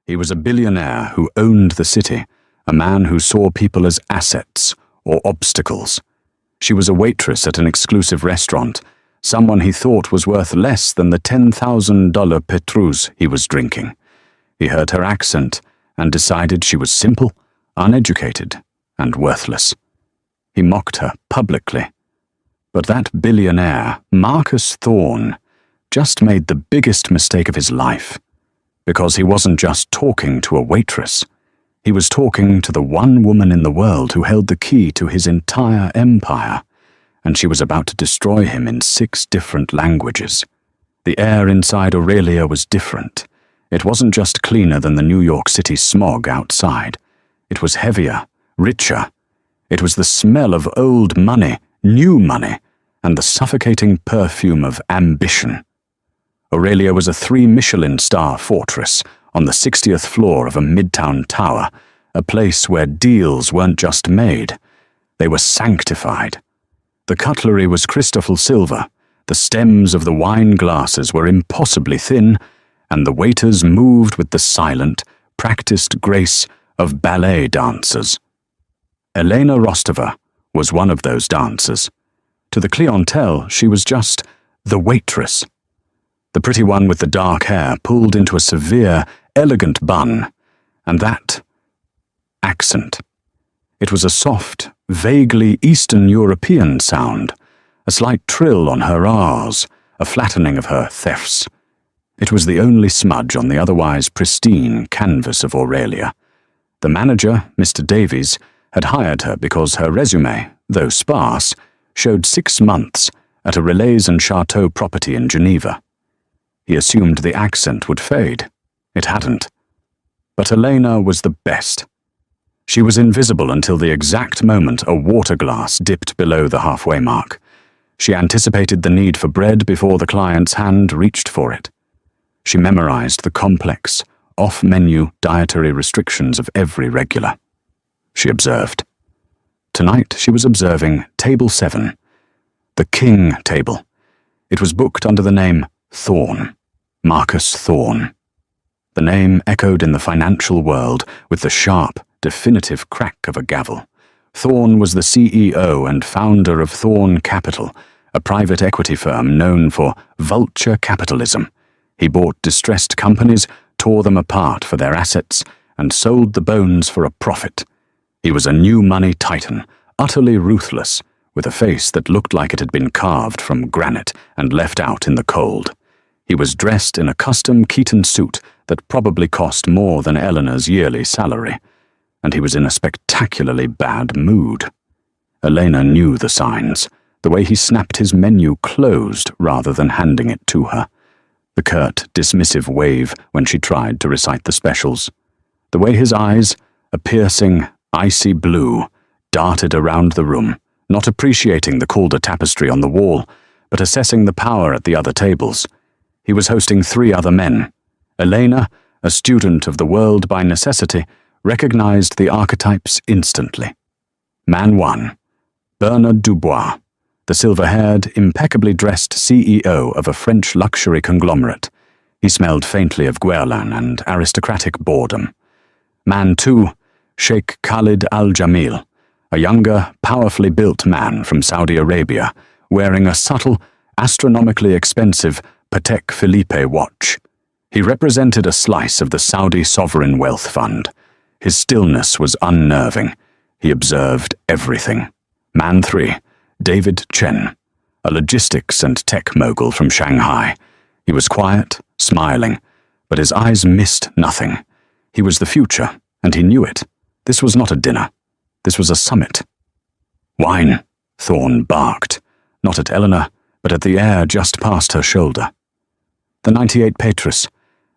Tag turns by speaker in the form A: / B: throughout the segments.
A: He was a billionaire who owned the city, a man who saw people as assets or obstacles. She was a waitress at an exclusive restaurant, someone he thought was worth less than the $10,000 Petrus he was drinking. He heard her accent and decided she was simple, uneducated, and worthless. He mocked her publicly. But that billionaire, Marcus Thorne, just made the biggest mistake of his life, because he wasn't just talking to a waitress. He was talking to the one woman in the world who held the key to his entire empire, and she was about to destroy him in 6 different languages. The air inside Aurelia was different. It wasn't just cleaner than the New York City smog outside. It was heavier, richer. It was the smell of old money, new money, and the suffocating perfume of ambition. Aurelia was a 3-Michelin-star fortress on the 60th floor of a midtown tower, a place where deals weren't just made, they were sanctified. The cutlery was crystal silver, the stems of the wine glasses were impossibly thin, and the waiters moved with the silent, practiced grace of ballet dancers. Elena Rostova was one of those dancers. To the clientele, she was just the waitress. The pretty one with the dark hair pulled into a severe, elegant bun, and that accent. It was a soft, vaguely Eastern European sound, a slight trill on her R's, a flattening of her thefts. It was the only smudge on the otherwise pristine canvas of Aurelia. The manager, Mr. Davies, had hired her because her resume, though sparse, showed 6 months at a Relays and Chateau property in Geneva. He assumed the accent would fade. It hadn't. But Elena was the best. She was invisible until the exact moment a water glass dipped below the halfway mark. She anticipated the need for bread before the client's hand reached for it. She memorized the complex, off-menu dietary restrictions of every regular. She observed. Tonight she was observing Table 7, the King Table. It was booked under the name Thorne, Marcus Thorne. The name echoed in the financial world with the sharp, definitive crack of a gavel. Thorne was the CEO and founder of Thorne Capital, a private equity firm known for vulture capitalism. He bought distressed companies, tore them apart for their assets, and sold the bones for a profit. He was a new money titan, utterly ruthless, with a face that looked like it had been carved from granite and left out in the cold. He was dressed in a custom Keaton suit that probably cost more than Eleanor's yearly salary, and he was in a spectacularly bad mood. Elena knew the signs, the way he snapped his menu closed rather than handing it to her, the curt, dismissive wave when she tried to recite the specials, the way his eyes, a piercing, icy blue, darted around the room, not appreciating the Calder tapestry on the wall, but assessing the power at the other tables. He was hosting 3 other men. Elena, a student of the world by necessity, recognized the archetypes instantly. Man 1, Bernard Dubois, the silver-haired, impeccably dressed CEO of a French luxury conglomerate. He smelled faintly of Guerlain and aristocratic boredom. Man 2, Sheikh Khalid Al-Jamil, a younger, powerfully built man from Saudi Arabia, wearing a subtle, astronomically expensive Patek Philippe watch. He represented a slice of the Saudi sovereign wealth fund. His stillness was unnerving. He observed everything. Man 3, David Chen, a logistics and tech mogul from Shanghai. He was quiet, smiling, but his eyes missed nothing. He was the future, and he knew it. This was not a dinner. This was a summit. Wine, Thorne barked, not at Eleanor, but at the air just past her shoulder. The 98 Petrus,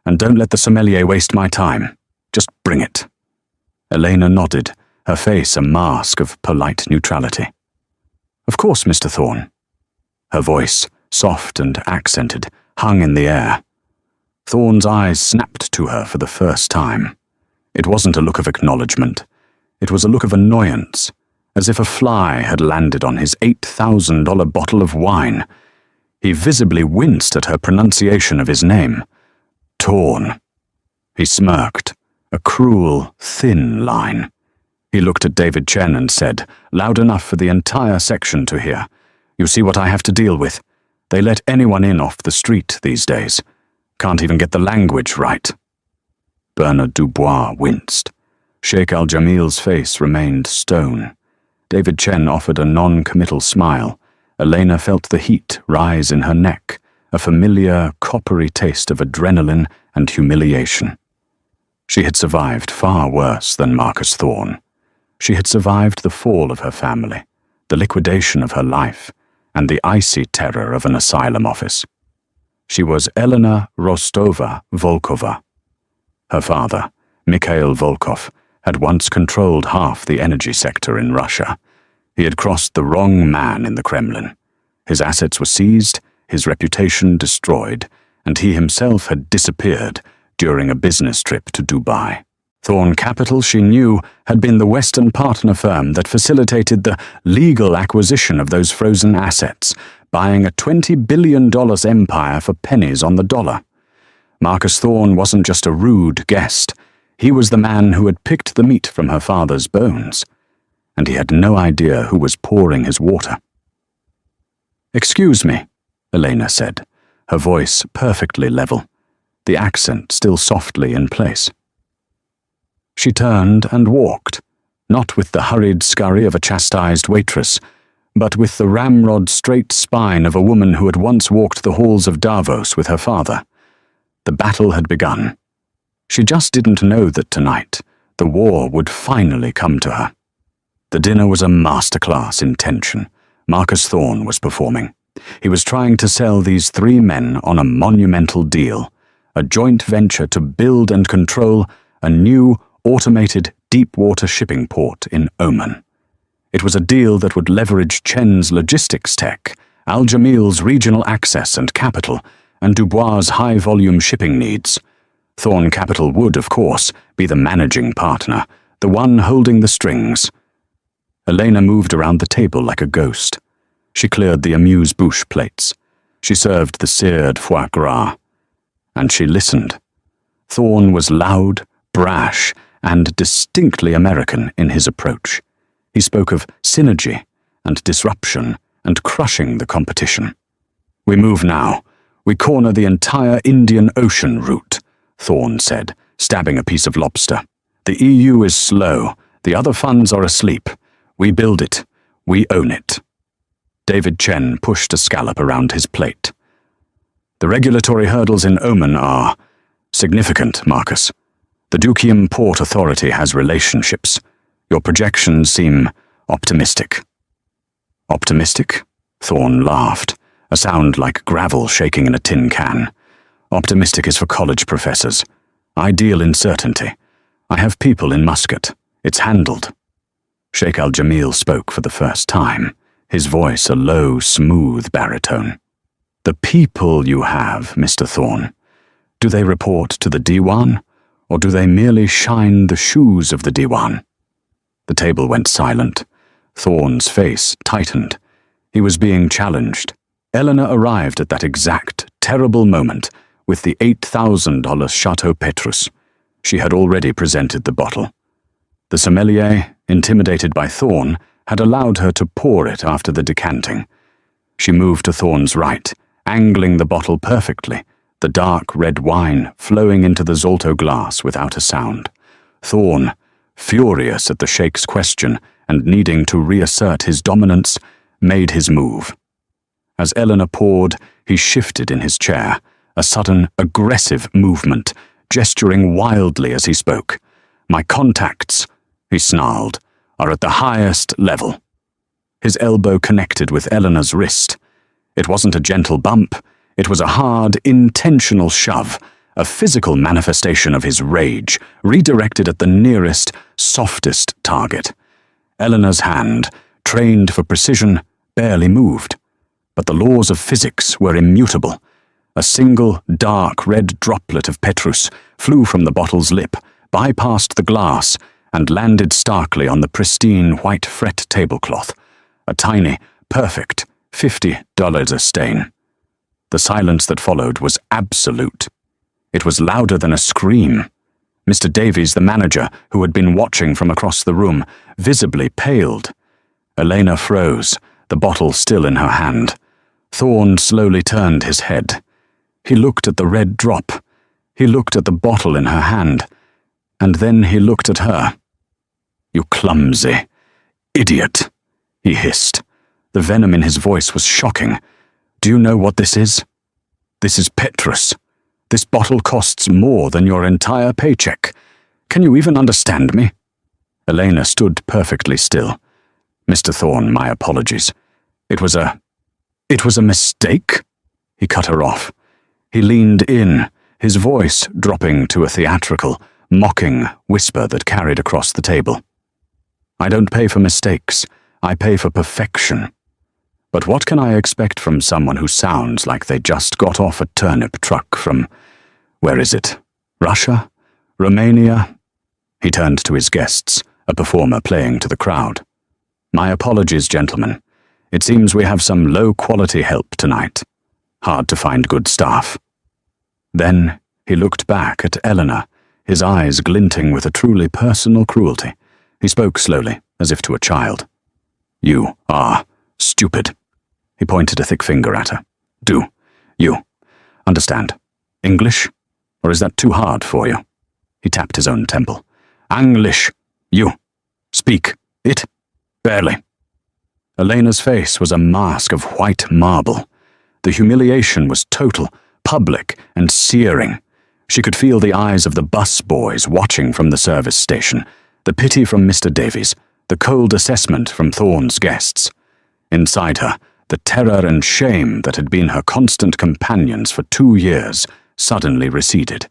A: and don't let the sommelier waste my time. Just bring it. Elena nodded, her face a mask of polite neutrality. Of course, Mr. Thorne. Her voice, soft and accented, hung in the air. Thorne's eyes snapped to her for the first time. It wasn't a look of acknowledgement. It was a look of annoyance, as if a fly had landed on his $8,000 bottle of wine. He visibly winced at her pronunciation of his name. Thorne. He smirked, A cruel, thin line. He looked at David Chen and said, loud enough for the entire section to hear, "You see what I have to deal with? They let anyone in off the street these days. Can't even get the language right." Bernard Dubois winced. Sheikh Al-Jamil's face remained stone. David Chen offered a non-committal smile. Elena felt the heat rise in her neck, a familiar, coppery taste of adrenaline and humiliation. She had survived far worse than Marcus Thorne. She had survived the fall of her family, the liquidation of her life, and the icy terror of an asylum office. She was Elena Rostova-Volkova. Her father, Mikhail Volkov, had once controlled half the energy sector in Russia. He had crossed the wrong man in the Kremlin. His assets were seized, his reputation destroyed, and he himself had disappeared during a business trip to Dubai. Thorne Capital, she knew, had been the Western partner firm that facilitated the legal acquisition of those frozen assets, buying a $20 billion empire for pennies on the dollar. Marcus Thorne wasn't just a rude guest. He was the man who had picked the meat from her father's bones, and he had no idea who was pouring his water. "Excuse me," Elena said, her voice perfectly level, the accent still softly in place. She turned and walked, not with the hurried scurry of a chastised waitress, but with the ramrod straight spine of a woman who had once walked the halls of Davos with her father. The battle had begun. She just didn't know that tonight the war would finally come to her. The dinner was a masterclass in tension. Marcus Thorne was performing. He was trying to sell these three men on a monumental deal, a joint venture to build and control a new, automated deep-water shipping port in Oman. It was a deal that would leverage Chen's logistics tech, Al-Jamil's regional access and capital, and Dubois' high-volume shipping needs. Thorne Capital would, of course, be the managing partner, the one holding the strings. Elena moved around the table like a ghost. She cleared the amuse-bouche plates. She served the seared foie gras. And she listened. Thorne was loud, brash, and distinctly American in his approach. He spoke of synergy and disruption and crushing the competition. "We move now. We corner the entire Indian Ocean route," Thorne said, stabbing a piece of lobster. "The EU is slow. The other funds are asleep. We build it. We own it." David Chen pushed a scallop around his plate. "The regulatory hurdles in Oman are significant, Marcus. The Dukium Port Authority has relationships. Your projections seem optimistic." "Optimistic?" Thorne laughed, a sound like gravel shaking in a tin can. "Optimistic is for college professors. I deal in certainty. I have people in Muscat. It's handled." Sheikh Al-Jamil spoke for the first time, his voice a low, smooth baritone. "The people you have, Mr. Thorne, do they report to the Diwan, or do they merely shine the shoes of the Diwan?" The table went silent. Thorne's face tightened. He was being challenged. Eleanor arrived at that exact, terrible moment with the $8,000 Chateau Petrus. She had already presented the bottle. The sommelier, intimidated by Thorne, had allowed her to pour it after the decanting. She moved to Thorne's right, angling the bottle perfectly, the dark red wine flowing into the Zolto glass without a sound. Thorne, furious at the Sheikh's question and needing to reassert his dominance, made his move. As Eleanor poured, he shifted in his chair, a sudden, aggressive movement, gesturing wildly as he spoke. "My contacts," he snarled, "are at the highest level." His elbow connected with Eleanor's wrist. It wasn't a gentle bump. It was a hard, intentional shove, a physical manifestation of his rage, redirected at the nearest, softest target. Eleanor's hand, trained for precision, barely moved. But the laws of physics were immutable. A single, dark red droplet of Petrus flew from the bottle's lip, bypassed the glass, and landed starkly on the pristine white fret tablecloth. A tiny, perfect $50 a stain. The silence that followed was absolute. It was louder than a scream. Mr. Davies, the manager, who had been watching from across the room, visibly paled. Elena froze, the bottle still in her hand. Thorne slowly turned his head. He looked at the red drop. He looked at the bottle in her hand. And then he looked at her. "You clumsy idiot," he hissed. The venom in his voice was shocking. "Do you know what this is? This is Petrus. This bottle costs more than your entire paycheck. Can you even understand me?" Elena stood perfectly still. "Mr. Thorne, my apologies. It was a mistake?" He cut her off. He leaned in, his voice dropping to a theatrical, mocking whisper that carried across the table. "I don't pay for mistakes. I pay for perfection. But what can I expect from someone who sounds like they just got off a turnip truck from, where is it? Russia? Romania?" He turned to his guests, a performer playing to the crowd. "My apologies, gentlemen. It seems we have some low-quality help tonight. Hard to find good staff." Then he looked back at Eleanor, his eyes glinting with a truly personal cruelty. He spoke slowly, as if to a child. "You are stupid." He pointed a thick finger at her. "Do you understand English? Or is that too hard for you?" He tapped his own temple. "English. You speak it? Barely." Elena's face was a mask of white marble. The humiliation was total, public, and searing. She could feel the eyes of the bus boys watching from the service station, the pity from Mr. Davies, the cold assessment from Thorne's guests. Inside her, the terror and shame that had been her constant companions for 2 years suddenly receded.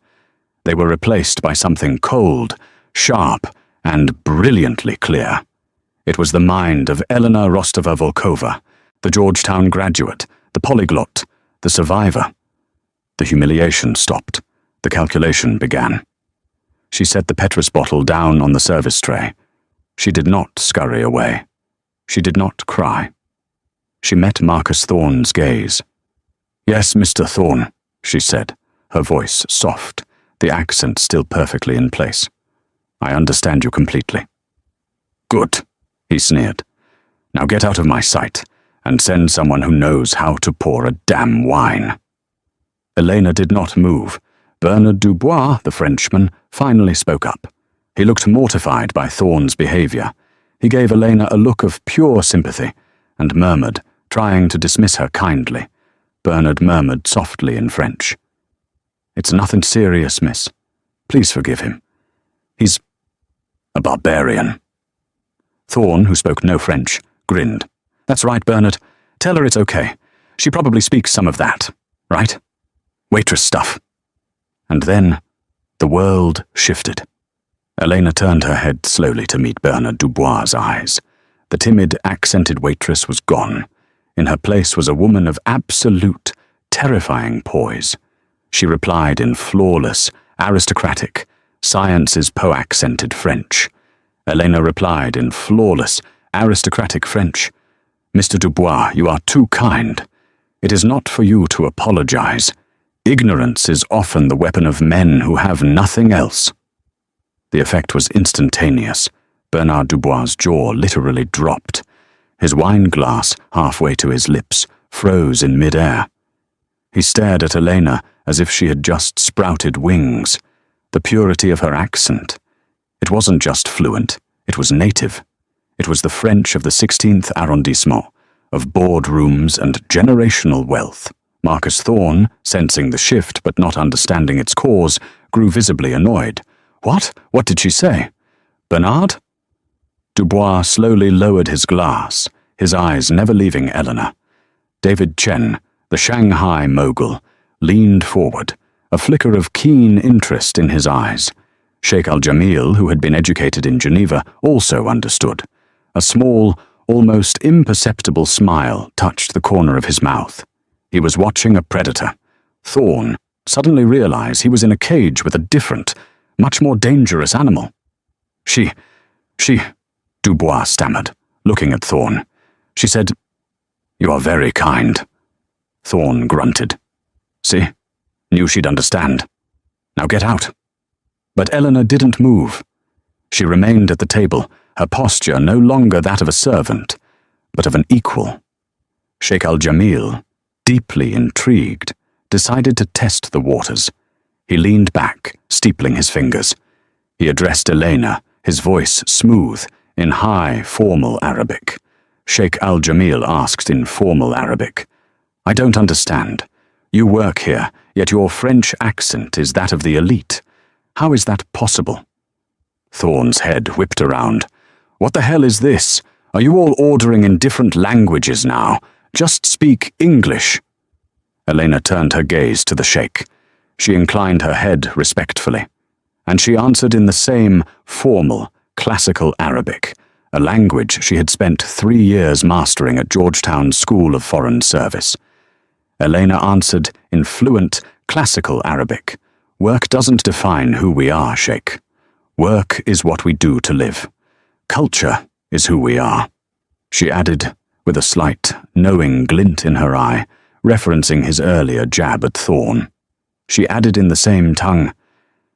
A: They were replaced by something cold, sharp, and brilliantly clear. It was the mind of Elena Rostova-Volkova, the Georgetown graduate, the polyglot, the survivor. The humiliation stopped. The calculation began. She set the Petrus bottle down on the service tray. She did not scurry away. She did not cry. She met Marcus Thorne's gaze. "Yes, Mr. Thorne," she said, her voice soft, the accent still perfectly in place. "I understand you completely." "Good," he sneered. "Now get out of my sight, and send someone who knows how to pour a damn wine." Elena did not move. Bernard Dubois, the Frenchman, finally spoke up. He looked mortified by Thorne's behavior. He gave Elena a look of pure sympathy, and murmured, trying to dismiss her kindly. Bernard murmured softly in French. "It's nothing serious, miss. Please forgive him. He's a barbarian." Thorne, who spoke no French, grinned. "That's right, Bernard. Tell her it's okay. She probably speaks some of that, right? Waitress stuff." And then the world shifted. Elena turned her head slowly to meet Bernard Dubois' eyes. The timid, accented waitress was gone. In her place was a woman of absolute, terrifying poise. She replied in flawless, aristocratic, science's po-accented French. Elena replied in flawless, aristocratic French. "Mr. Dubois, you are too kind. It is not for you to apologize. Ignorance is often the weapon of men who have nothing else." The effect was instantaneous. Bernard Dubois' jaw literally dropped. His wine glass, halfway to his lips, froze in mid-air. He stared at Elena as if she had just sprouted wings. The purity of her accent. It wasn't just fluent, it was native. It was the French of the 16th arrondissement, of boardrooms and generational wealth. Marcus Thorne, sensing the shift but not understanding its cause, grew visibly annoyed. "What? What did she say? Bernard?" Dubois slowly lowered his glass, his eyes never leaving Eleanor. David Chen, the Shanghai mogul, leaned forward, a flicker of keen interest in his eyes. Sheikh Al-Jamil, who had been educated in Geneva, also understood. A small, almost imperceptible smile touched the corner of his mouth. He was watching a predator. Thorne suddenly realized he was in a cage with a different, much more dangerous animal. She, Dubois stammered, looking at Thorne. She said, "You are very kind." Thorne grunted. "See? Knew she'd understand. Now get out." But Eleanor didn't move. She remained at the table, her posture no longer that of a servant, but of an equal. Sheikh al-Jamil, deeply intrigued, decided to test the waters. He leaned back, steepling his fingers. He addressed Elena, his voice smooth, in high, formal Arabic. Sheikh al-Jamil asked in formal Arabic, "I don't understand. You work here, yet your French accent is that of the elite. How is that possible?" Thorne's head whipped around. "What the hell is this? Are you all ordering in different languages now? Just speak English." Elena turned her gaze to the sheikh. She inclined her head respectfully, and she answered in the same formal, classical Arabic, a language she had spent 3 years mastering at Georgetown's School of Foreign Service. Elena answered in fluent, classical Arabic. "Work doesn't define who we are, Sheikh. Work is what we do to live. Culture is who we are." She added, with a slight, knowing glint in her eye, referencing his earlier jab at Thorne. She added in the same tongue,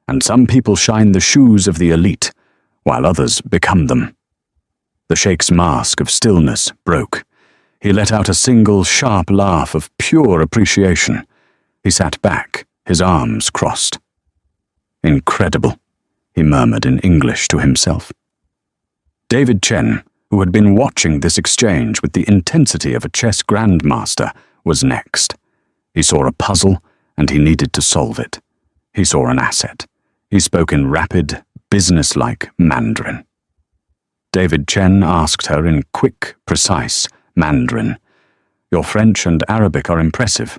A: "And some people shine the shoes of the elite, while others become them." The sheikh's mask of stillness broke. He let out a single sharp laugh of pure appreciation. He sat back, his arms crossed. "Incredible," he murmured in English to himself. David Chen, who had been watching this exchange with the intensity of a chess grandmaster, was next. He saw a puzzle, and he needed to solve it. He saw an asset. He spoke in rapid, businesslike Mandarin. David Chen asked her in quick, precise Mandarin, "Your French and Arabic are impressive.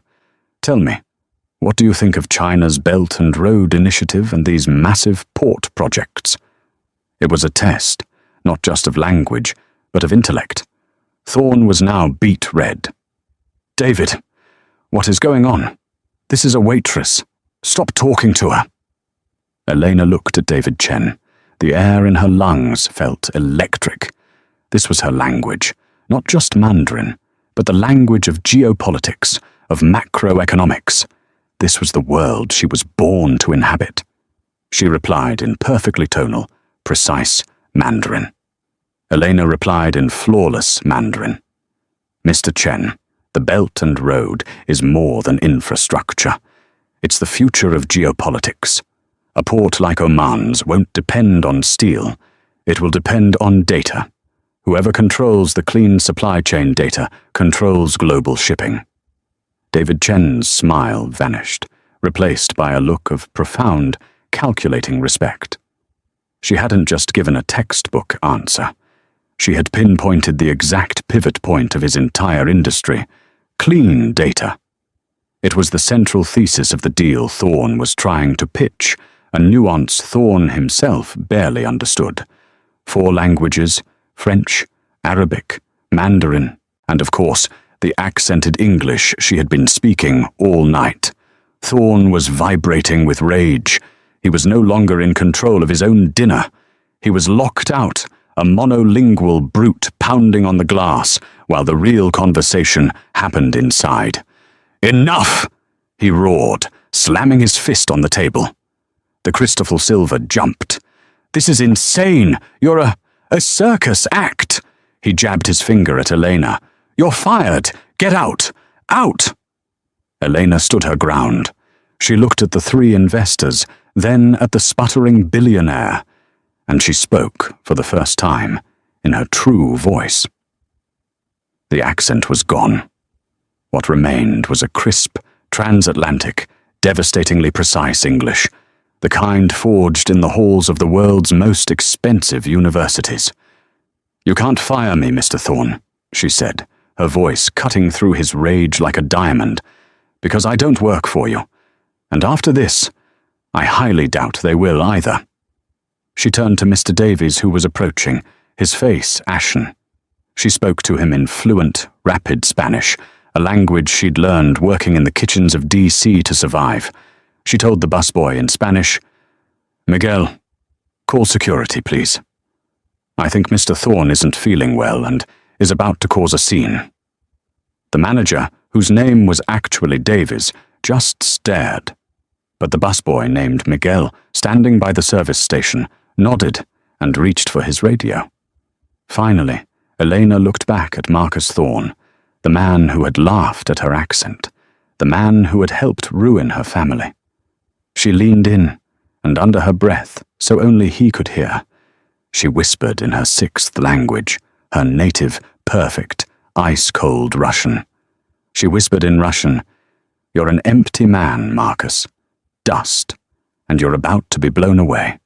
A: Tell me, what do you think of China's Belt and Road Initiative and these massive port projects?" It was a test, not just of language, but of intellect. Thorne was now beet red. "David, what is going on? This is a waitress. Stop talking to her." Elena looked at David Chen. The air in her lungs felt electric. This was her language, not just Mandarin, but the language of geopolitics, of macroeconomics. This was the world she was born to inhabit. She replied in perfectly tonal, precise Mandarin. Elena replied in flawless Mandarin. "Mr. Chen, the Belt and Road is more than infrastructure. It's the future of geopolitics. A port like Oman's won't depend on steel. It will depend on data. Whoever controls the clean supply chain data controls global shipping." David Chen's smile vanished, replaced by a look of profound, calculating respect. She hadn't just given a textbook answer. She had pinpointed the exact pivot point of his entire industry: clean data. It was the central thesis of the deal Thorne was trying to pitch, a nuance Thorne himself barely understood. 4 languages: French, Arabic, Mandarin, and of course, the accented English she had been speaking all night. Thorne was vibrating with rage. He was no longer in control of his own dinner. He was locked out, a monolingual brute pounding on the glass, while the real conversation happened inside. "Enough!" he roared, slamming his fist on the table. The crystal silver jumped. "This is insane! You're a circus act!" He jabbed his finger at Elena. "You're fired! Get out! Out!" Elena stood her ground. She looked at the 3 investors, then at the sputtering billionaire, and she spoke, for the first time, in her true voice. The accent was gone. What remained was a crisp, transatlantic, devastatingly precise English, the kind forged in the halls of the world's most expensive universities. "You can't fire me, Mr. Thorne," she said, her voice cutting through his rage like a diamond, "because I don't work for you. And after this, I highly doubt they will either." She turned to Mr. Davies, who was approaching, his face ashen. She spoke to him in fluent, rapid Spanish, a language she'd learned working in the kitchens of D.C. to survive. She told the busboy in Spanish, "Miguel, call security, please. I think Mr. Thorne isn't feeling well and is about to cause a scene." The manager, whose name was actually Davies, just stared. but the busboy named Miguel, standing by the service station, nodded and reached for his radio. Finally, Elena looked back at Marcus Thorne, the man who had laughed at her accent, the man who had helped ruin her family. She leaned in, and under her breath, so only he could hear, she whispered in her sixth language, her native, perfect, ice-cold Russian. She whispered in Russian, "You're an empty man, Marcus. Dust, and you're about to be blown away."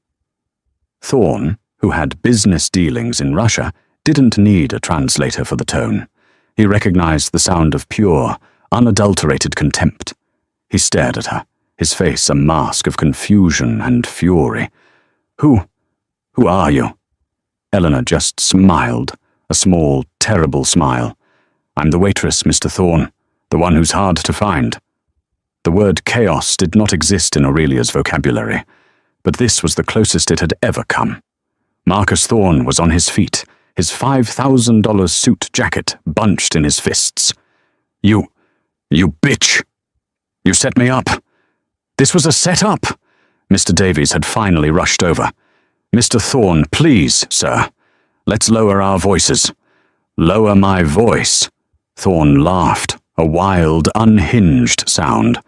A: Thorne, who had business dealings in Russia, didn't need a translator for the tone. He recognized the sound of pure, unadulterated contempt. He stared at her, his face a mask of confusion and fury. Who are you?" Eleanor just smiled, a small, terrible smile. "I'm the waitress, Mr. Thorne, the one who's hard to find." The word chaos did not exist in Aurelia's vocabulary, but this was the closest it had ever come. Marcus Thorne was on his feet, his $5,000 suit jacket bunched in his fists. You bitch! You set me up! This was a set-up!" Mr. Davies had finally rushed over. "Mr. Thorne, please, sir. Let's lower our voices." "Lower my voice?" Thorne laughed, a wild, unhinged sound.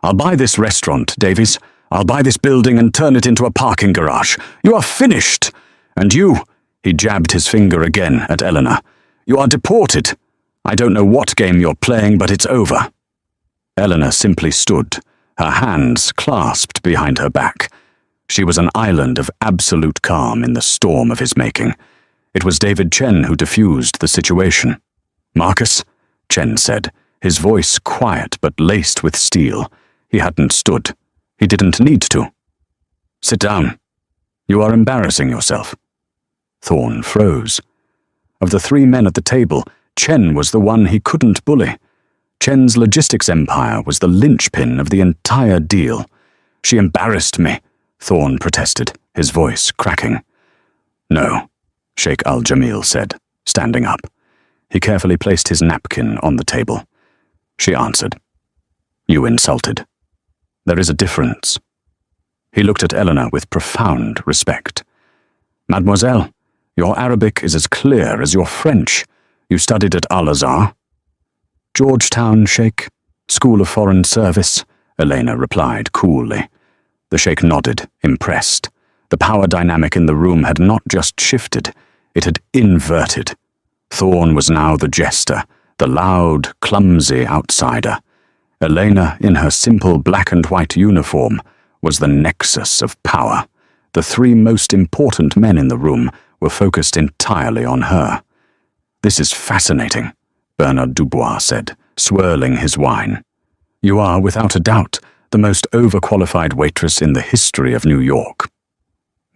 A: "I'll buy this restaurant, Davies. I'll buy this building and turn it into a parking garage. You are finished! And you," he jabbed his finger again at Eleanor, "you are deported. I don't know what game you're playing, but it's over." Eleanor simply stood, her hands clasped behind her back. She was an island of absolute calm in the storm of his making. It was David Chen who diffused the situation. "Marcus," Chen said, his voice quiet but laced with steel. He hadn't stood. He didn't need to. "Sit down. You are embarrassing yourself." Thorne froze. Of the three men at the table, Chen was the one he couldn't bully. Chen's logistics empire was the linchpin of the entire deal. "She embarrassed me," Thorne protested, his voice cracking. "No," Sheikh Al-Jamil said, standing up. He carefully placed his napkin on the table. She answered, "You insulted. There is a difference." He looked at Eleanor with profound respect. "Mademoiselle, your Arabic is as clear as your French. You studied at Al-Azhar?" "Georgetown, Sheikh. School of Foreign Service," Elena replied coolly. The Sheikh nodded, impressed. The power dynamic in the room had not just shifted, it had inverted. Thorne was now the jester, the loud, clumsy outsider. Elena, in her simple black and white uniform, was the nexus of power. The three most important men in the room were focused entirely on her. "This is fascinating," Bernard Dubois said, swirling his wine. "You are, without a doubt, the most overqualified waitress in the history of New York."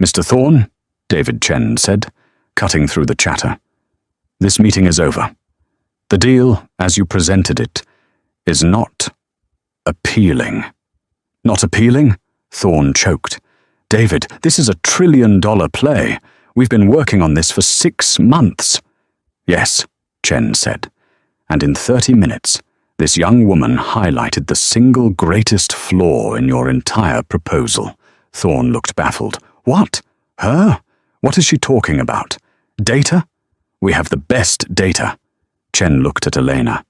A: "Mr. Thorne," David Chen said, cutting through the chatter, "this meeting is over. The deal, as you presented it, is not appealing." "Not appealing?" Thorne choked. "David, this is a $1 trillion play. We've been working on this for 6 months." "Yes," Chen said, "and in 30 minutes, this young woman highlighted the single greatest flaw in your entire proposal." Thorne looked baffled. "What? Her? What is she talking about? Data? We have the best data." Chen looked at Elena.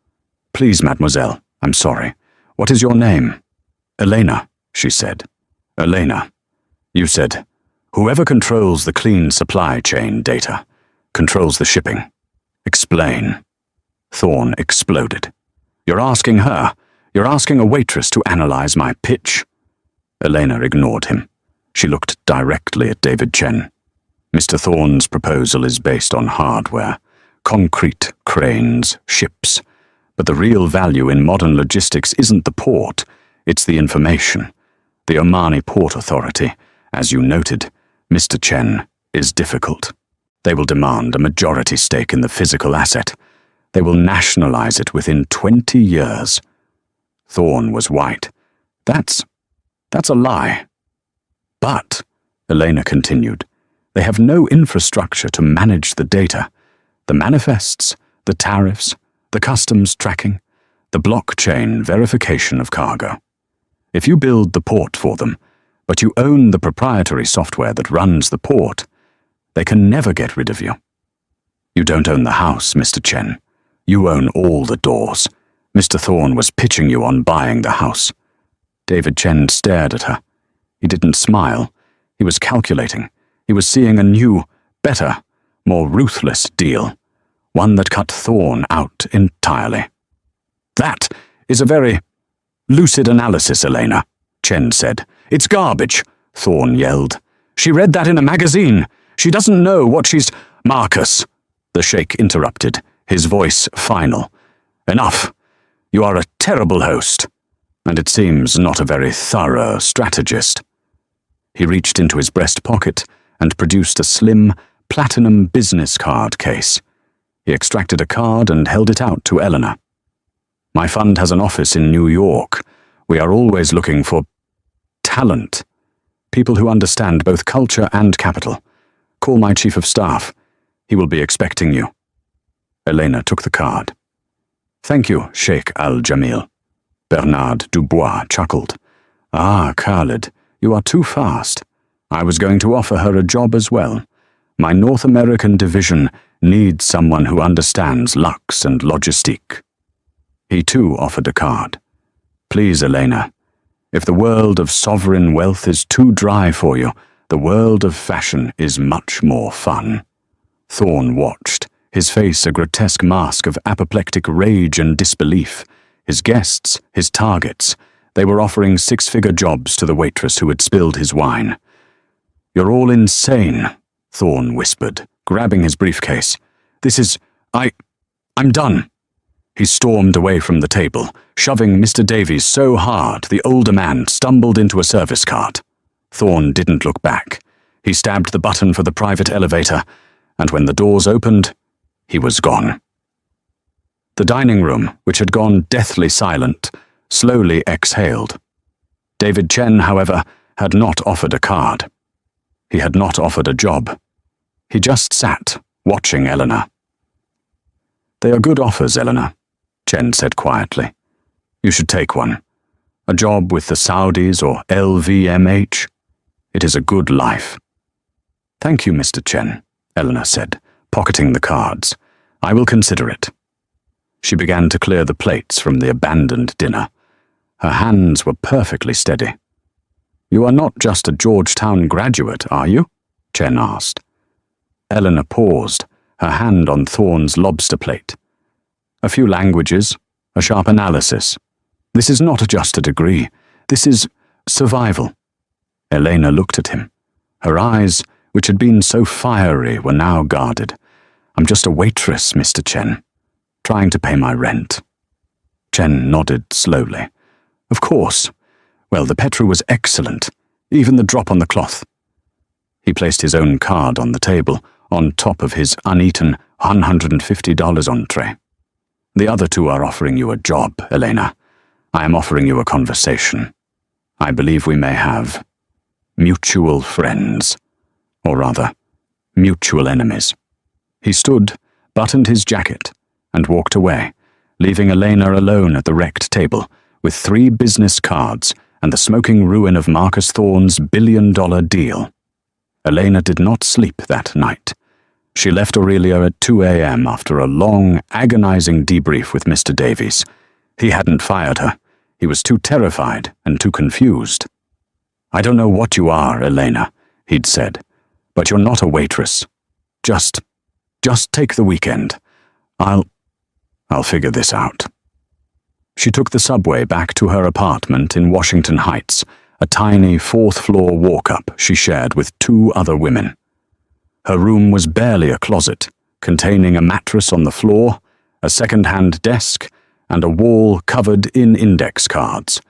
A: "Please, mademoiselle, I'm sorry. What is your name?" "Elena," she said. "Elena, you said, whoever controls the clean supply chain data controls the shipping. Explain." Thorne exploded. "You're asking her. You're asking a waitress to analyze my pitch." Elena ignored him. She looked directly at David Chen. "Mr. Thorne's proposal is based on hardware, concrete, cranes, ships. But the real value in modern logistics isn't the port, it's the information. The Omani Port Authority, as you noted, Mr. Chen, is difficult. They will demand a majority stake in the physical asset. They will nationalize it within 20 years. Thorne was white. That's a lie. "But," Elena continued, "they have no infrastructure to manage the data. The manifests, the tariffs, the customs tracking, the blockchain verification of cargo." If you build the port for them, but you own the proprietary software that runs the port, they can never get rid of you. You don't own the house, Mr. Chen. You own all the doors. Mr. Thorne was pitching you on buying the house. David Chen stared at her. He didn't smile. He was calculating. He was seeing a new, better, more ruthless deal. One that cut Thorne out entirely. That is a very lucid analysis, Elena, Chen said. It's garbage, Thorne yelled. She read that in a magazine. She doesn't know what she's— Marcus, the sheikh interrupted, his voice final. Enough. You are a terrible host, and it seems not a very thorough strategist. He reached into his breast pocket and produced a slim, platinum business card case. He extracted a card and held it out to Eleanor. My fund has an office in New York. We are always looking for talent. People who understand both culture and capital. Call my chief of staff. He will be expecting you. Elena took the card. Thank you, Sheikh Al-Jamil. Bernard Dubois chuckled. Ah, Khalid, you are too fast. I was going to offer her a job as well. My North American division needs someone who understands Lux and logistique. He too offered a card. Please, Elena, if the world of sovereign wealth is too dry for you, the world of fashion is much more fun. Thorne watched, his face a grotesque mask of apoplectic rage and disbelief. His guests, his targets, they were offering six-figure jobs to the waitress who had spilled his wine. You're all insane, Thorne whispered, grabbing his briefcase. I'm done. He stormed away from the table, shoving Mr. Davies so hard the older man stumbled into a service cart. Thorne didn't look back. He stabbed the button for the private elevator, and when the doors opened, he was gone. The dining room, which had gone deathly silent, slowly exhaled. David Chen, however, had not offered a card. He had not offered a job. He just sat, watching Eleanor. They are good offers, Eleanor, Chen said quietly. You should take one. A job with the Saudis or LVMH. It is a good life. Thank you, Mr. Chen, Eleanor said, pocketing the cards. I will consider it. She began to clear the plates from the abandoned dinner. Her hands were perfectly steady. You are not just a Georgetown graduate, are you? Chen asked. Eleanor paused, her hand on Thorne's lobster plate. A few languages, a sharp analysis. This is not just a degree. This is survival. Elena looked at him. Her eyes, which had been so fiery, were now guarded. I'm just a waitress, Mr. Chen, trying to pay my rent. Chen nodded slowly. Of course. Well, the Petru was excellent, even the drop on the cloth. He placed his own card on the table, on top of his uneaten $150 entree. The other two are offering you a job, Elena. I am offering you a conversation. I believe we may have mutual friends, or rather, mutual enemies. He stood, buttoned his jacket, and walked away, leaving Elena alone at the wrecked table, with 3 business cards and the smoking ruin of Marcus Thorne's billion-dollar deal. Elena did not sleep that night. She left Aurelia at 2 a.m. after a long, agonizing debrief with Mr. Davies. He hadn't fired her. He was too terrified and too confused. I don't know what you are, Elena, he'd said, but you're not a waitress. Just take the weekend. I'll figure this out. She took the subway back to her apartment in Washington Heights, a tiny 4th-floor walk-up she shared with 2 other women. Her room was barely a closet, containing a mattress on the floor, a second-hand desk, and a wall covered in index cards.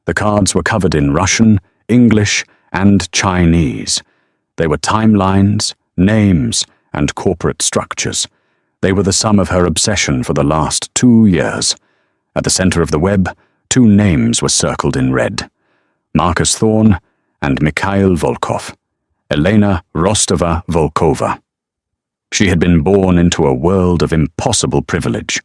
A: The cards were covered in Russian, English, and Chinese. They were timelines, names, and corporate structures. They were the sum of her obsession for the last 2 years. At the center of the web, 2 names were circled in red. Marcus Thorne and Mikhail Volkov. Elena Rostova-Volkova. She had been born into a world of impossible privilege.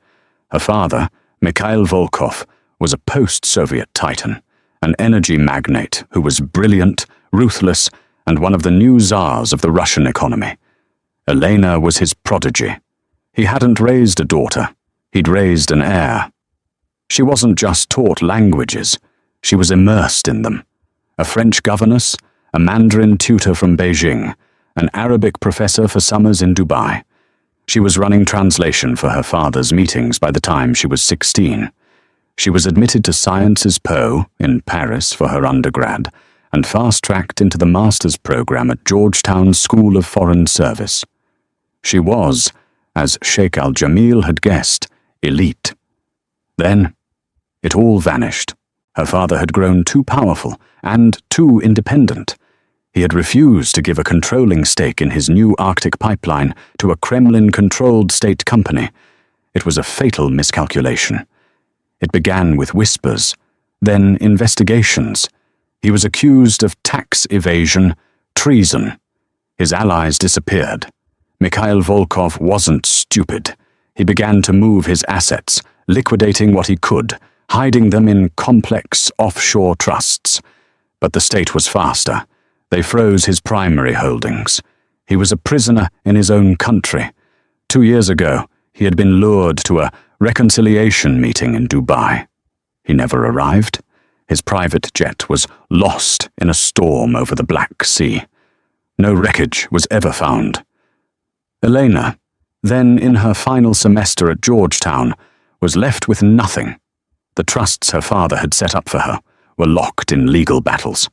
A: Her father, Mikhail Volkov, was a post-Soviet titan, an energy magnate who was brilliant, ruthless, and one of the new czars of the Russian economy. Elena was his prodigy. He hadn't raised a daughter, he'd raised an heir. She wasn't just taught languages, she was immersed in them. A French governess, a Mandarin tutor from Beijing, an Arabic professor for summers in Dubai. She was running translation for her father's meetings by the time she was 16. She was admitted to Sciences Po in Paris for her undergrad and fast-tracked into the master's program at Georgetown School of Foreign Service. She was, as Sheikh Al-Jamil had guessed, elite. Then, it all vanished. Her father had grown too powerful and too independent. He had refused to give a controlling stake in his new Arctic pipeline to a Kremlin-controlled state company. It was a fatal miscalculation. It began with whispers, then investigations. He was accused of tax evasion, treason. His allies disappeared. Mikhail Volkov wasn't stupid. He began to move his assets, liquidating what he could, hiding them in complex offshore trusts. But the state was faster. They froze his primary holdings. He was a prisoner in his own country. 2 years ago, he had been lured to a reconciliation meeting in Dubai. He never arrived. His private jet was lost in a storm over the Black Sea. No wreckage was ever found. Elena, then in her final semester at Georgetown, was left with nothing. The trusts her father had set up for her were locked in legal battles.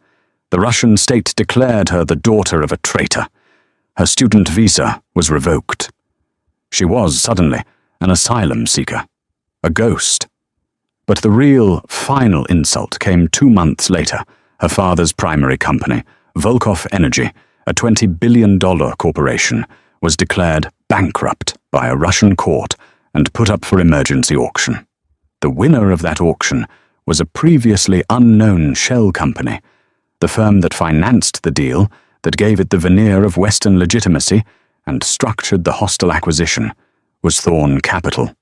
A: The Russian state declared her the daughter of a traitor. Her student visa was revoked. She was, suddenly, an asylum seeker, a ghost. But the real, final insult came 2 months later. Her father's primary company, Volkov Energy, a $20 billion corporation, was declared bankrupt by a Russian court and put up for emergency auction. The winner of that auction was a previously unknown shell company, the firm that financed the deal, that gave it the veneer of Western legitimacy and structured the hostile acquisition, was Thorne Capital.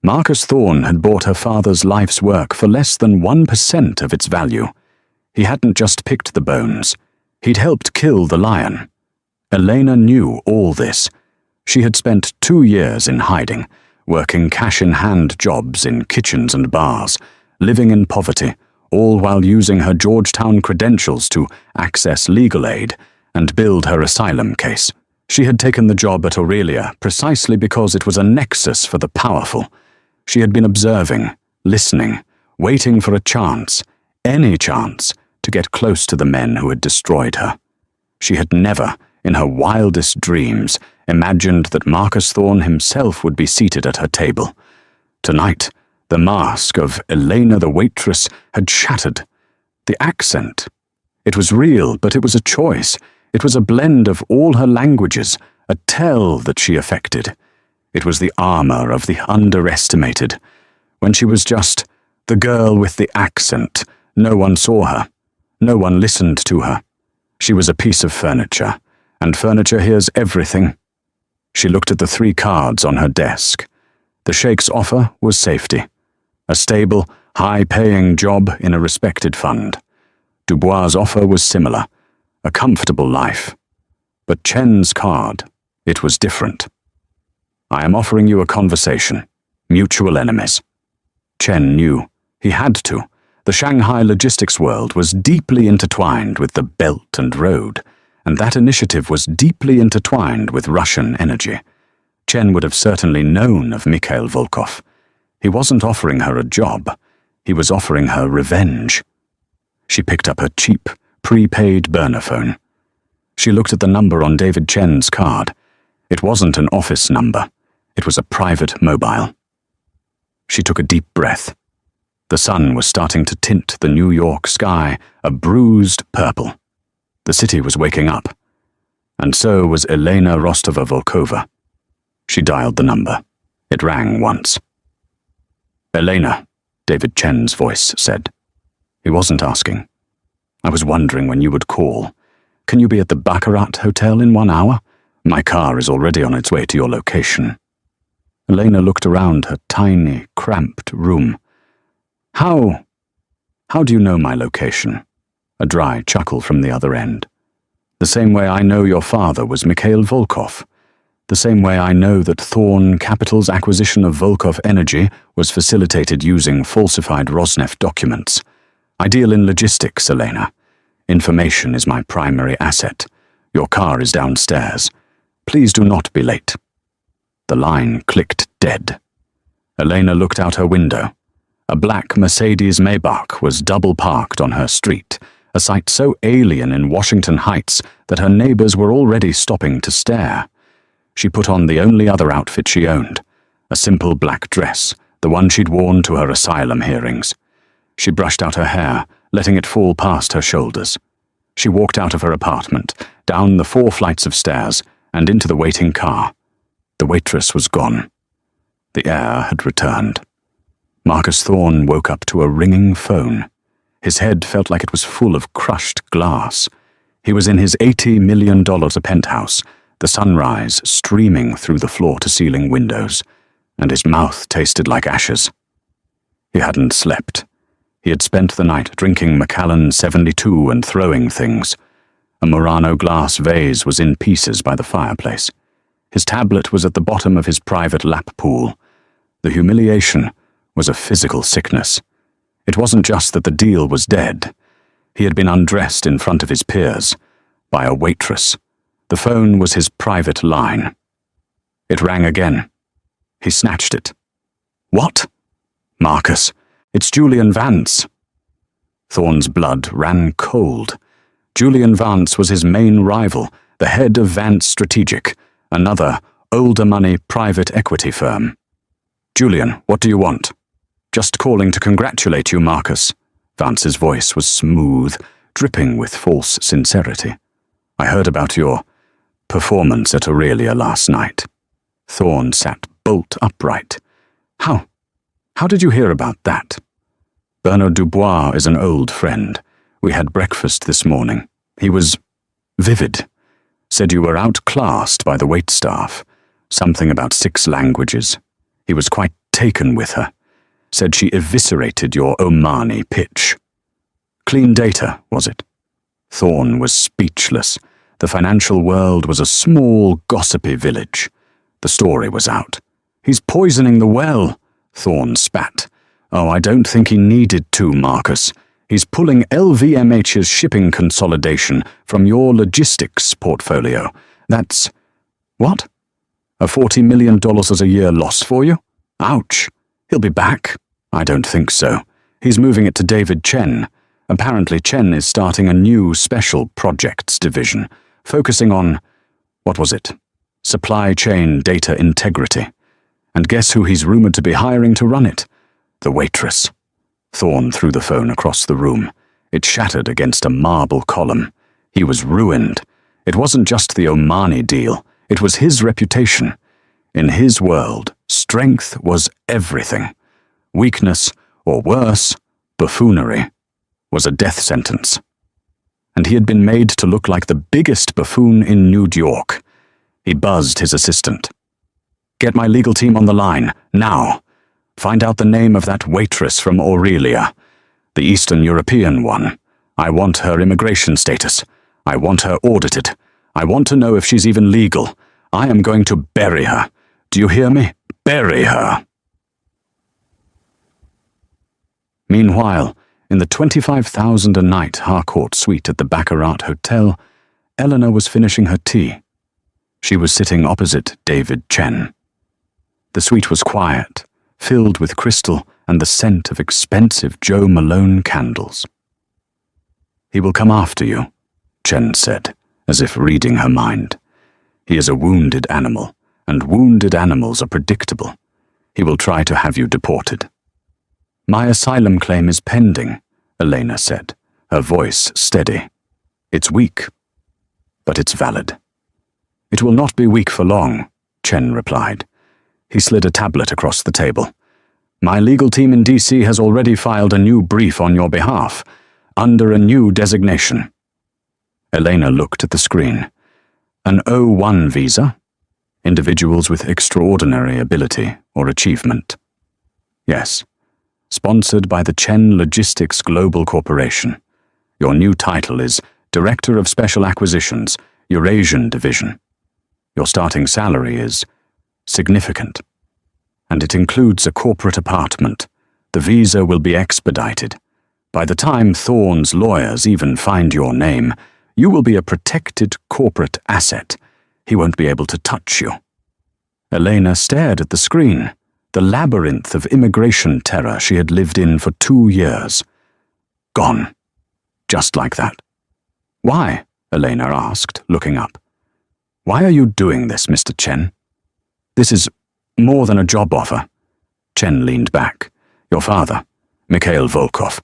A: Marcus Thorne had bought her father's life's work for less than 1% of its value. He hadn't just picked the bones. He'd helped kill the lion. Elena knew all this. She had spent 2 years in hiding, working cash-in-hand jobs in kitchens and bars, living in poverty, all while using her Georgetown credentials to access legal aid and build her asylum case. She had taken the job at Aurelia precisely because it was a nexus for the powerful. She had been observing, listening, waiting for a chance, any chance, to get close to the men who had destroyed her. She had never, in her wildest dreams, imagined that Marcus Thorne himself would be seated at her table. Tonight, the mask of Elena the waitress had shattered. The accent. It was real, but it was a choice. It was a blend of all her languages, a tell that she affected. It was the armor of the underestimated. When she was just the girl with the accent, no one saw her. No one listened to her. She was a piece of furniture, and furniture hears everything. She looked at the 3 cards on her desk. The Sheikh's offer was safety. A stable, high-paying job in a respected fund. Dubois' offer was similar, a comfortable life. But Chen's card, it was different. I am offering you a conversation. Mutual enemies. Chen knew. He had to. The Shanghai logistics world was deeply intertwined with the Belt and Road, and that initiative was deeply intertwined with Russian energy. Chen would have certainly known of Mikhail Volkov. He wasn't offering her a job. He was offering her revenge. She picked up her cheap, prepaid burner phone. She looked at the number on David Chen's card. It wasn't an office number. It was a private mobile. She took a deep breath. The sun was starting to tint the New York sky a bruised purple. The city was waking up. And so was Elena Rostova-Volkova. She dialed the number. It rang once. Elena, David Chen's voice said. He wasn't asking. I was wondering when you would call. Can you be at the Baccarat Hotel in 1 hour? My car is already on its way to your location. Elena looked around her tiny, cramped room. How How do you know my location? A dry chuckle from the other end. The same way I know your father was Mikhail Volkov. The same way I know that Thorn Capital's acquisition of Volkov Energy was facilitated using falsified Rosneft documents. I deal in logistics, Elena. Information is my primary asset. Your car is downstairs. Please do not be late. The line clicked dead. Elena looked out her window. A black Mercedes Maybach was double parked on her street, a sight so alien in Washington Heights that her neighbors were already stopping to stare. She put on the only other outfit she owned, a simple black dress, the one she'd worn to her asylum hearings. She brushed out her hair, letting it fall past her shoulders. She walked out of her apartment, down the 4 flights of stairs, and into the waiting car. The waitress was gone. The air had returned. Marcus Thorn woke up to a ringing phone. His head felt like it was full of crushed glass. He was in his $80 million a penthouse, the sunrise streaming through the floor-to-ceiling windows, and his mouth tasted like ashes. He hadn't slept. He had spent the night drinking Macallan 72 and throwing things. A Murano glass vase was in pieces by the fireplace. His tablet was at the bottom of his private lap pool. The humiliation was a physical sickness. It wasn't just that the deal was dead. He had been undressed in front of his peers by a waitress. The phone was his private line. It rang again. He snatched it. What? Marcus, it's Julian Vance. Thorn's blood ran cold. Julian Vance was his main rival, the head of Vance Strategic, another, older money private equity firm. Julian, what do you want? Just calling to congratulate you, Marcus. Vance's voice was smooth, dripping with false sincerity. I heard about your performance at Aurelia last night. Thorn sat bolt upright. How did you hear about that? Bernard Dubois is an old friend. We had breakfast this morning. He was vivid. Said you were outclassed by the waitstaff. Something about 6 languages. He was quite taken with her. Said she eviscerated your Omani pitch. Clean data, was it? Thorn was speechless. The financial world was a small, gossipy village. The story was out. He's poisoning the well, Thorn spat. Oh, I don't think he needed to, Marcus. He's pulling LVMH's shipping consolidation from your logistics portfolio. That's... what? A $40 million a year loss for you? Ouch. He'll be back. I don't think so. He's moving it to David Chen. Apparently Chen is starting a new special projects division, focusing on, what was it? Supply chain data integrity. And guess who he's rumored to be hiring to run it? The waitress. Thorn threw the phone across the room. It shattered against a marble column. He was ruined. It wasn't just the Omani deal. It was his reputation. In his world, strength was everything. Weakness, or worse, buffoonery, was a death sentence. And he had been made to look like the biggest buffoon in New York. He buzzed his assistant. Get my legal team on the line, now. Find out the name of that waitress from Aurelia, the Eastern European one. I want her immigration status. I want her audited. I want to know if she's even legal. I am going to bury her. Do you hear me? Bury her. Meanwhile, in the 25,000 a night Harcourt suite at the Baccarat Hotel, Eleanor was finishing her tea. She was sitting opposite David Chen. The suite was quiet, filled with crystal and the scent of expensive Joe Malone candles. He will come after you, Chen said, as if reading her mind. He is a wounded animal, and wounded animals are predictable. He will try to have you deported. My asylum claim is pending, Elena said, her voice steady. It's weak, but it's valid. It will not be weak for long, Chen replied. He slid a tablet across the table. My legal team in DC has already filed a new brief on your behalf, under a new designation. Elena looked at the screen. An O1 visa? Individuals with extraordinary ability or achievement. Yes. sponsored by the Chen Logistics Global Corporation. Your new title is Director of Special Acquisitions, Eurasian Division. Your starting salary is significant, and it includes a corporate apartment. The visa will be expedited. By the time Thorne's lawyers even find your name, you will be a protected corporate asset. He won't be able to touch you. Elena stared at the screen, the labyrinth of immigration terror she had lived in for 2 years. Gone. Just like that. Why? Elena asked, looking up. Why are you doing this, Mr. Chen? This is more than a job offer. Chen leaned back. Your father, Mikhail Volkov.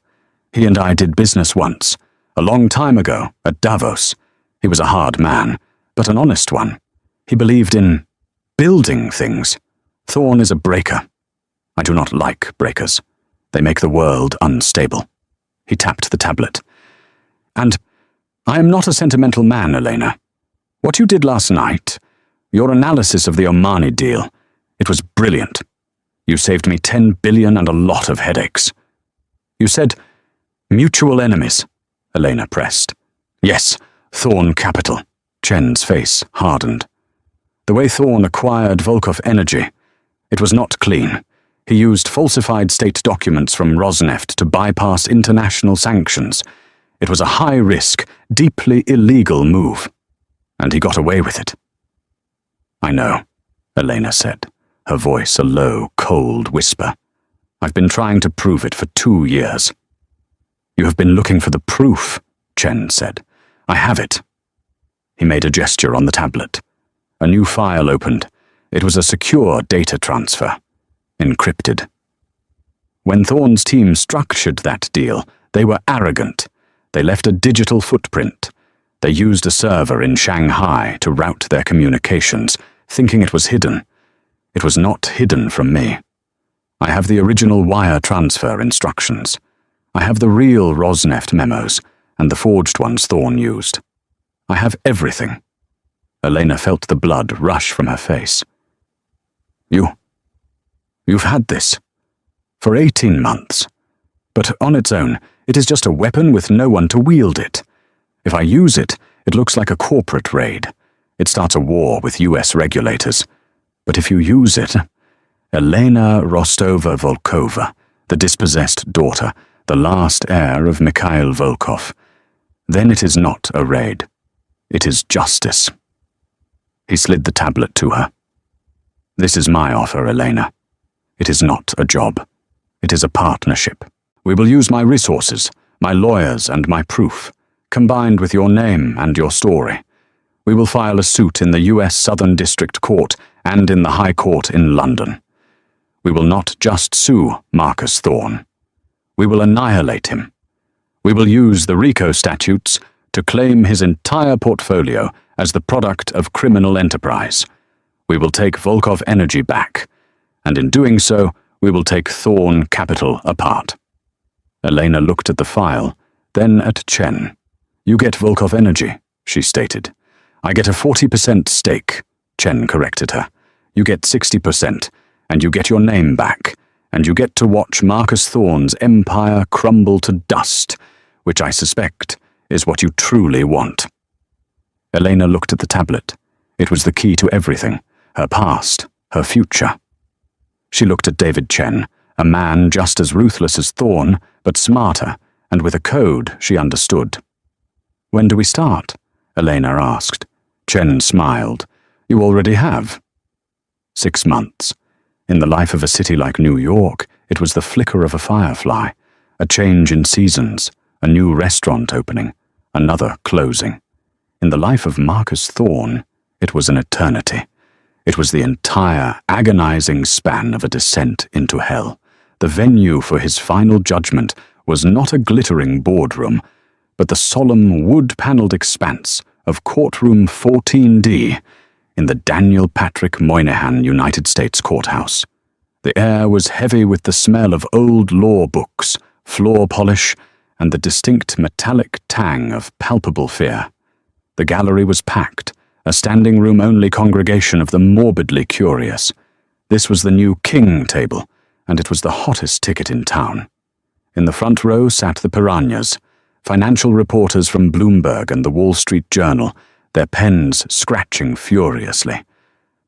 A: He and I did business once, a long time ago, at Davos. He was a hard man, but an honest one. He believed in building things. Thorne is a breaker. I do not like breakers. They make the world unstable. He tapped the tablet. And I am not a sentimental man, Elena. What you did last night, your analysis of the Omani deal, it was brilliant. You saved me 10 billion and a lot of headaches. You said, mutual enemies, Elena pressed. Yes, Thorne Capital. Chen's face hardened. The way Thorne acquired Volkov Energy, it was not clean. He used falsified state documents from Rosneft to bypass international sanctions. It was a high-risk, deeply illegal move. And he got away with it. I know, Elena said, her voice a low, cold whisper. I've been trying to prove it for 2 years. You have been looking for the proof, Chen said. I have it. He made a gesture on the tablet. A new file opened. It was a secure data transfer, encrypted. When Thorne's team structured that deal, they were arrogant. They left a digital footprint. They used a server in Shanghai to route their communications, thinking it was hidden. It was not hidden from me. I have the original wire transfer instructions. I have the real Rosneft memos and the forged ones Thorne used. I have everything. Elena felt the blood rush from her face. You've had this. For 18 months. But on its own, it is just a weapon with no one to wield it. If I use it, it looks like a corporate raid. It starts a war with US regulators. But if you use it, Elena Rostova-Volkova, the dispossessed daughter, the last heir of Mikhail Volkov, then it is not a raid. It is justice. He slid the tablet to her. This is my offer, Elena. It is not a job. It is a partnership. We will use my resources, my lawyers and my proof, combined with your name and your story. We will file a suit in the US Southern District Court and in the High Court in London. We will not just sue Marcus Thorne. We will annihilate him. We will use the RICO statutes to claim his entire portfolio as the product of criminal enterprise. We will take Volkov Energy back, and in doing so, we will take Thorne Capital apart. Elena looked at the file, then at Chen. You get Volkov Energy, she stated. I get a 40% stake, Chen corrected her. You get 60%, and you get your name back, and you get to watch Marcus Thorne's empire crumble to dust, which I suspect is what you truly want. Elena looked at the tablet. It was the key to everything, her past, her future. She looked at David Chen, a man just as ruthless as Thorne, but smarter, and with a code she understood. When do we start? Elena asked. Chen smiled. You already have. 6 months. In the life of a city like New York, it was the flicker of a firefly, a change in seasons, a new restaurant opening, another closing. In the life of Marcus Thorne, it was an eternity. It was the entire agonizing span of a descent into hell. The venue for his final judgment was not a glittering boardroom, but the solemn wood-paneled expanse of Courtroom 14D in the Daniel Patrick Moynihan United States Courthouse. The air was heavy with the smell of old law books, floor polish, and the distinct metallic tang of palpable fear. The gallery was packed, a standing-room-only congregation of the morbidly curious. This was the new king table, and it was the hottest ticket in town. In the front row sat the piranhas, financial reporters from Bloomberg and the Wall Street Journal, their pens scratching furiously.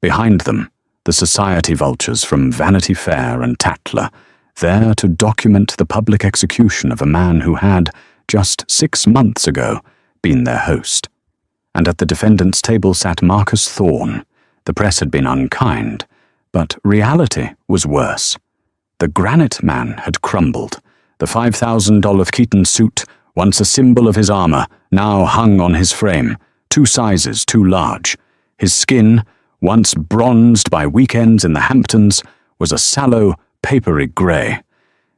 A: Behind them, the society vultures from Vanity Fair and Tatler, there to document the public execution of a man who had, just 6 months ago, been their host. And at the defendant's table sat Marcus Thorne. The press had been unkind, but reality was worse. The granite man had crumbled. The $5,000 Keaton suit, once a symbol of his armor, now hung on his frame, 2 sizes too large. His skin, once bronzed by weekends in the Hamptons, was a sallow, papery grey.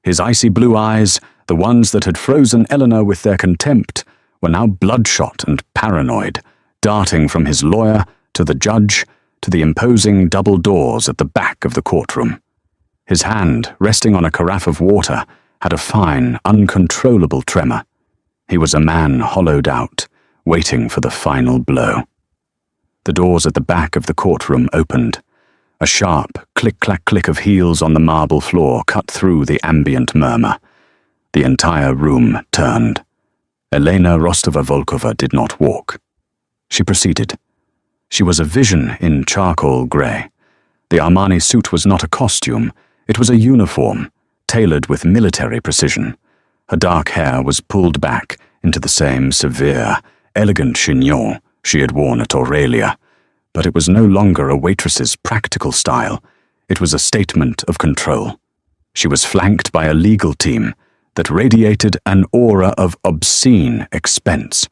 A: His icy blue eyes, the ones that had frozen Eleanor with their contempt, were now bloodshot and paranoid, darting from his lawyer to the judge to the imposing double doors at the back of the courtroom. His hand, resting on a carafe of water, had a fine, uncontrollable tremor. He was a man hollowed out, waiting for the final blow. The doors at the back of the courtroom opened. A sharp click-clack-click of heels on the marble floor cut through the ambient murmur. The entire room turned. Elena Rostova-Volkova did not walk. She proceeded. She was a vision in charcoal grey. The Armani suit was not a costume, it was a uniform, tailored with military precision. Her dark hair was pulled back into the same severe, elegant chignon she had worn at Aurelia, but it was no longer a waitress's practical style. It was a statement of control. She was flanked by a legal team that radiated an aura of obscene expense.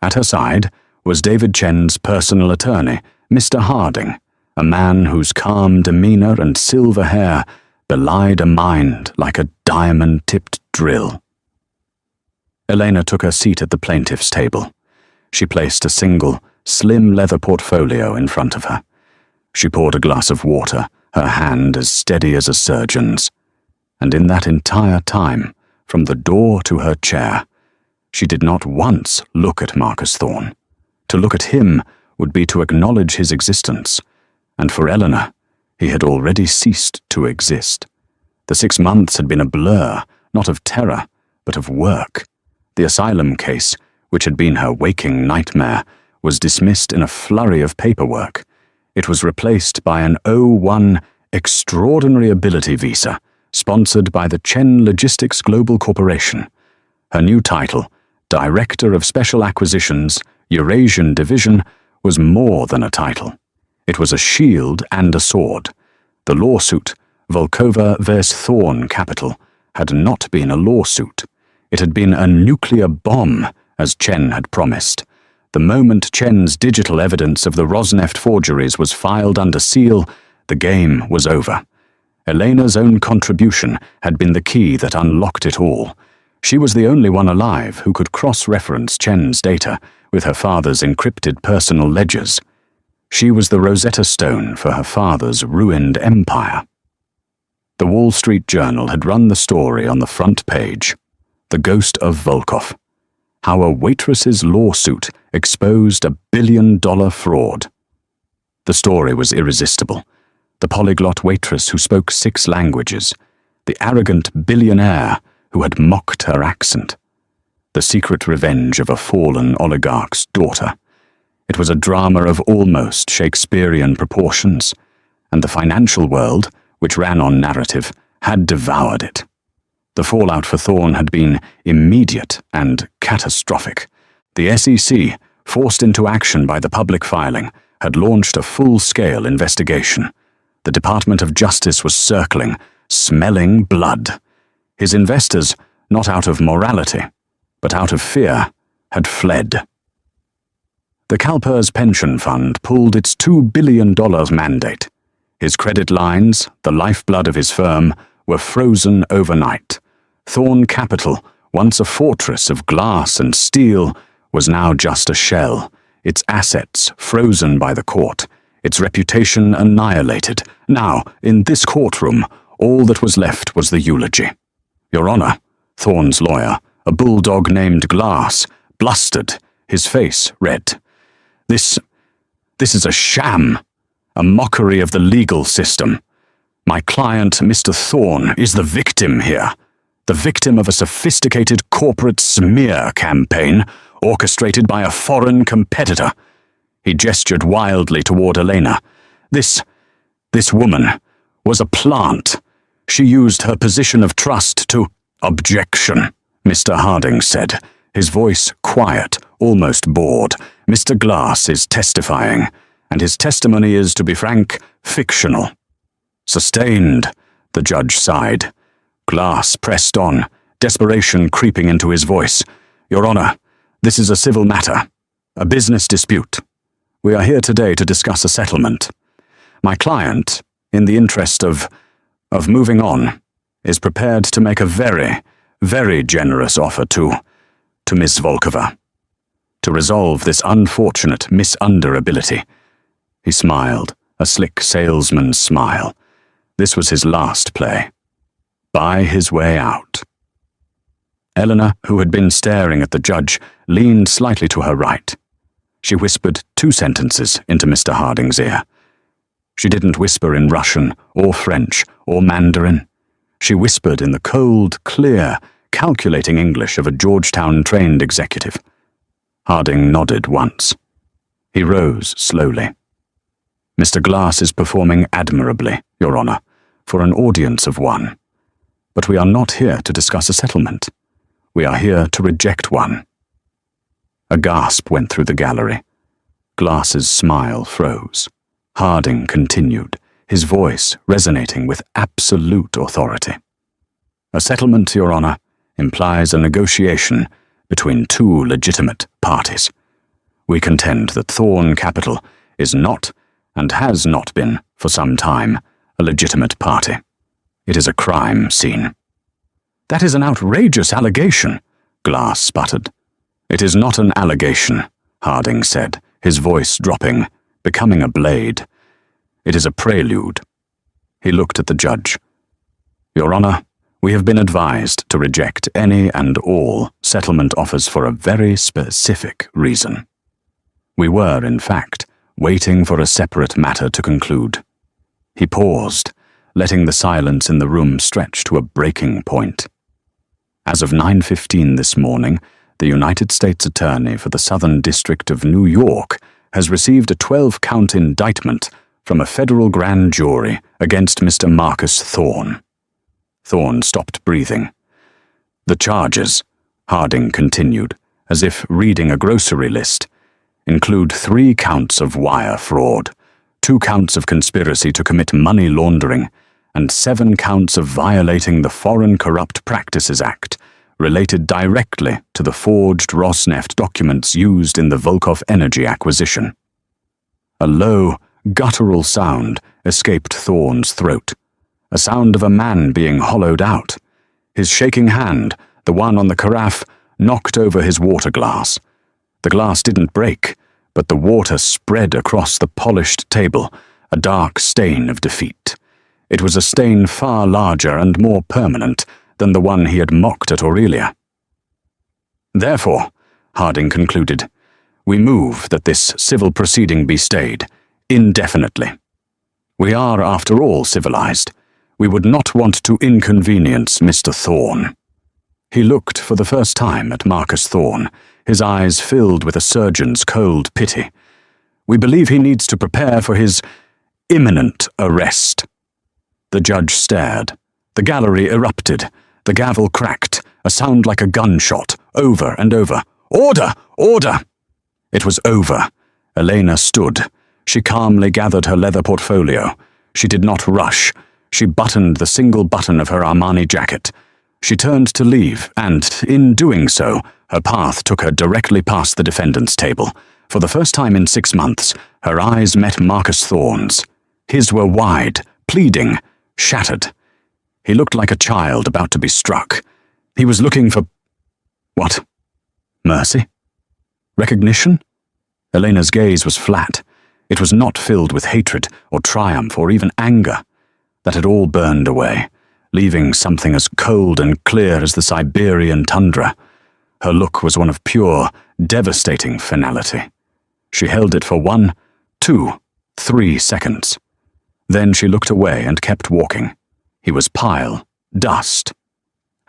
A: At her side was David Chen's personal attorney, Mr. Harding, a man whose calm demeanor and silver hair belied a mind like a diamond-tipped drill. Elena took her seat at the plaintiff's table. She placed a single, slim leather portfolio in front of her. She poured a glass of water, her hand as steady as a surgeon's. And in that entire time, from the door to her chair, she did not once look at Marcus Thorne. To look at him would be to acknowledge his existence, and for Eleanor, he had already ceased to exist. The 6 months had been a blur, not of terror, but of work. The asylum case, which had been her waking nightmare, was dismissed in a flurry of paperwork. It was replaced by an O1 Extraordinary Ability Visa, sponsored by the Chen Logistics Global Corporation. Her new title, Director of Special Acquisitions, Eurasian Division, was more than a title. It was a shield and a sword. The lawsuit, Volkova vs. Thorne Capital, had not been a lawsuit. It had been a nuclear bomb, as Chen had promised. The moment Chen's digital evidence of the Rosneft forgeries was filed under seal, the game was over. Elena's own contribution had been the key that unlocked it all. She was the only one alive who could cross-reference Chen's data with her father's encrypted personal ledgers. She was the Rosetta Stone for her father's ruined empire. The Wall Street Journal had run the story on the front page. The Ghost of Volkov. How a waitress's lawsuit exposed a billion-dollar fraud. The story was irresistible. The polyglot waitress who spoke 6 languages. The arrogant billionaire who had mocked her accent. The secret revenge of a fallen oligarch's daughter. It was a drama of almost Shakespearean proportions, and the financial world, which ran on narrative, had devoured it. The fallout for Thorne had been immediate and catastrophic. The SEC, forced into action by the public filing, had launched a full-scale investigation. The Department of Justice was circling, smelling blood. His investors, not out of morality, but out of fear, had fled. The CalPERS pension fund pulled its $2 billion mandate. His credit lines, the lifeblood of his firm, were frozen overnight. Thorne Capital, once a fortress of glass and steel, was now just a shell, its assets frozen by the court, its reputation annihilated. Now, in this courtroom, all that was left was the eulogy. Your Honor, Thorne's lawyer, a bulldog named Glass, blustered, his face red. This is a sham, a mockery of the legal system. My client, Mr. Thorne, is the victim here. The victim of a sophisticated corporate smear campaign orchestrated by a foreign competitor. He gestured wildly toward Elena. This woman was a plant. She used her position of trust to— Objection, Mr. Harding said, his voice quiet, almost bored. Mr. Glass is testifying, and his testimony is, to be frank, fictional. Sustained, the judge sighed. Glass pressed on, desperation creeping into his voice. Your Honor, this is a civil matter, a business dispute. We are here today to discuss a settlement. My client, in the interest of moving on, is prepared to make a very, very generous offer to Miss Volkova, to resolve this unfortunate misunderability. He smiled, a slick salesman's smile. This was his last play. Buy his way out. Eleanor, who had been staring at the judge, leaned slightly to her right. She whispered 2 sentences into Mr. Harding's ear. She didn't whisper in Russian or French or Mandarin. She whispered in the cold, clear, calculating English of a Georgetown-trained executive. Harding nodded once. He rose slowly. Mr. Glass is performing admirably, Your Honor, for an audience of 1. But we are not here to discuss a settlement. We are here to reject one. A gasp went through the gallery. Glass's smile froze. Harding continued, his voice resonating with absolute authority. A settlement, Your Honor, implies a negotiation between 2 legitimate parties. We contend that Thorne Capital is not, and has not been for some time, a legitimate party. It is a crime scene. That is an outrageous allegation, Glass sputtered. It is not an allegation, Harding said, his voice dropping, becoming a blade. It is a prelude. He looked at the judge. Your Honor, we have been advised to reject any and all settlement offers for a very specific reason. We were, in fact, waiting for a separate matter to conclude. He paused, letting the silence in the room stretch to a breaking point. As of 9:15 this morning, the United States Attorney for the Southern District of New York has received a 12-count indictment from a federal grand jury against Mr. Marcus Thorne. Thorne stopped breathing. The charges, Harding continued, as if reading a grocery list, include 3 counts of wire fraud, 2 counts of conspiracy to commit money laundering, and 7 counts of violating the Foreign Corrupt Practices Act, related directly to the forged Rosneft documents used in the Volkov energy acquisition. A low, guttural sound escaped Thorne's throat, a sound of a man being hollowed out. His shaking hand, the one on the carafe, knocked over his water glass. The glass didn't break, but the water spread across the polished table, a dark stain of defeat. It was a stain far larger and more permanent than the one he had mocked at Aurelia. Therefore, Harding concluded, we move that this civil proceeding be stayed, indefinitely. We are, after all, civilized. We would not want to inconvenience Mr. Thorne. He looked for the first time at Marcus Thorne, his eyes filled with a surgeon's cold pity. We believe he needs to prepare for his imminent arrest. The judge stared. The gallery erupted. The gavel cracked, a sound like a gunshot, over and over. Order! Order! It was over. Elena stood. She calmly gathered her leather portfolio. She did not rush. She buttoned the single button of her Armani jacket. She turned to leave, and, in doing so, her path took her directly past the defendant's table. For the first time in 6 months, her eyes met Marcus Thorne's. His were wide, pleading, shattered. He looked like a child about to be struck. He was looking for— what? Mercy? Recognition? Elena's gaze was flat. It was not filled with hatred or triumph or even anger. That had all burned away, leaving something as cold and clear as the Siberian tundra. Her look was one of pure, devastating finality. She held it for 1, 2, 3 seconds. Then she looked away and kept walking. He was pile, dust,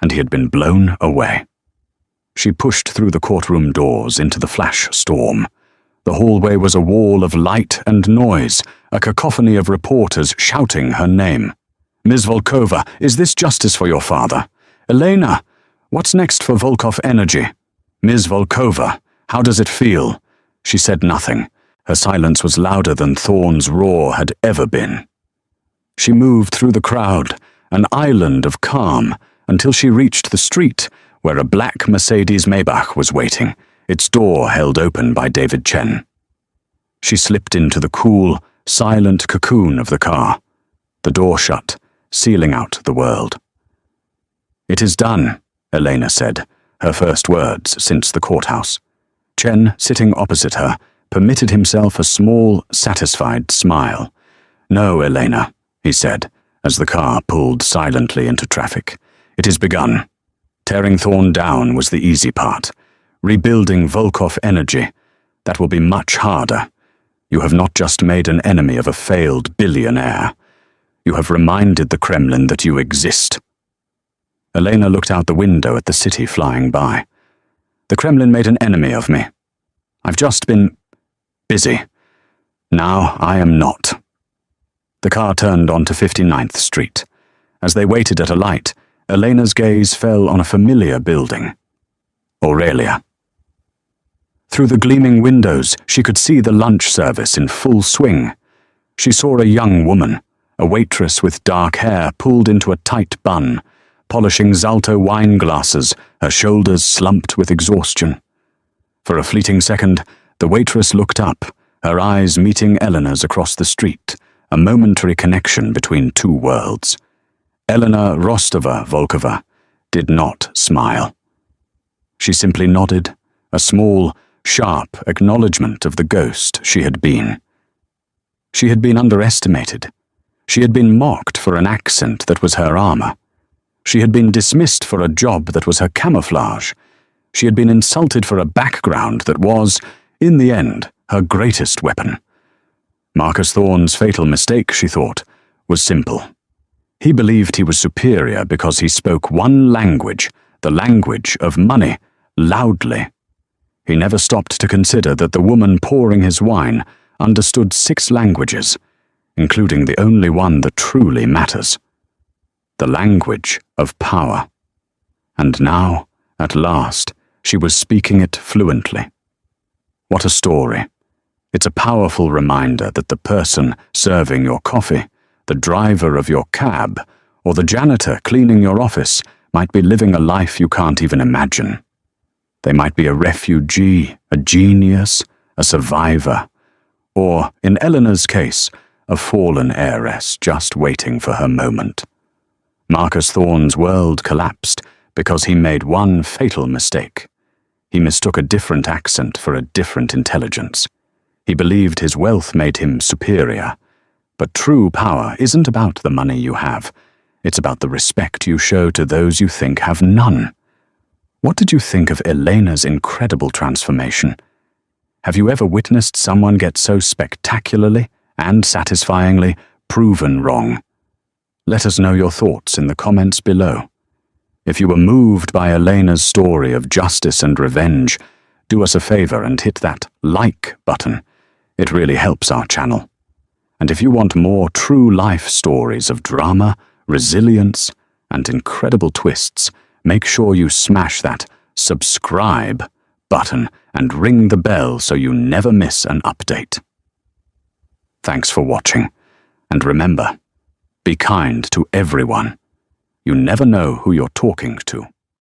A: and he had been blown away. She pushed through the courtroom doors into the flash storm. The hallway was a wall of light and noise, a cacophony of reporters shouting her name. "Ms. Volkova, is this justice for your father? Elena, what's next for Volkov Energy? Ms. Volkova, how does it feel?" She said nothing. Her silence was louder than Thorne's roar had ever been. She moved through the crowd, an island of calm, until she reached the street, where a black Mercedes Maybach was waiting, its door held open by David Chen. She slipped into the cool, silent cocoon of the car. The door shut, sealing out the world. "It is done," Elena said, her first words since the courthouse. Chen, sitting opposite her, permitted himself a small, satisfied smile. "No, Elena," he said, as the car pulled silently into traffic. "It is begun. Tearing Thorne down was the easy part. Rebuilding Volkov Energy, that will be much harder. You have not just made an enemy of a failed billionaire. You have reminded the Kremlin that you exist." Elena looked out the window at the city flying by. "The Kremlin made an enemy of me. I've just been busy. Now I am not." The car turned onto 59th Street. As they waited at a light, Elena's gaze fell on a familiar building. Aurelia. Through the gleaming windows, she could see the lunch service in full swing. She saw a young woman, a waitress with dark hair pulled into a tight bun, polishing Zalto wine glasses, her shoulders slumped with exhaustion. For a fleeting second, the waitress looked up, her eyes meeting Eleanor's across the street, a momentary connection between two worlds. Elena Rostova-Volkova did not smile. She simply nodded, a small, sharp acknowledgement of the ghost she had been. She had been underestimated. She had been mocked for an accent that was her armor. She had been dismissed for a job that was her camouflage. She had been insulted for a background that was, in the end, her greatest weapon. Marcus Thorne's fatal mistake, she thought, was simple. He believed he was superior because he spoke one language, the language of money, loudly. He never stopped to consider that the woman pouring his wine understood 6 languages, including the only one that truly matters: the language of power. And now, at last, she was speaking it fluently. What a story. It's a powerful reminder that the person serving your coffee, the driver of your cab, or the janitor cleaning your office might be living a life you can't even imagine. They might be a refugee, a genius, a survivor, or, in Eleanor's case, a fallen heiress just waiting for her moment. Marcus Thorne's world collapsed because he made one fatal mistake. He mistook a different accent for a different intelligence. He believed his wealth made him superior. But true power isn't about the money you have. It's about the respect you show to those you think have none. What did you think of Elena's incredible transformation? Have you ever witnessed someone get so spectacularly and satisfyingly proven wrong? Let us know your thoughts in the comments below. If you were moved by Elena's story of justice and revenge, do us a favor and hit that like button. It really helps our channel. And if you want more true life stories of drama, resilience, and incredible twists, make sure you smash that subscribe button and ring the bell so you never miss an update. Thanks for watching, and remember, be kind to everyone. You never know who you're talking to.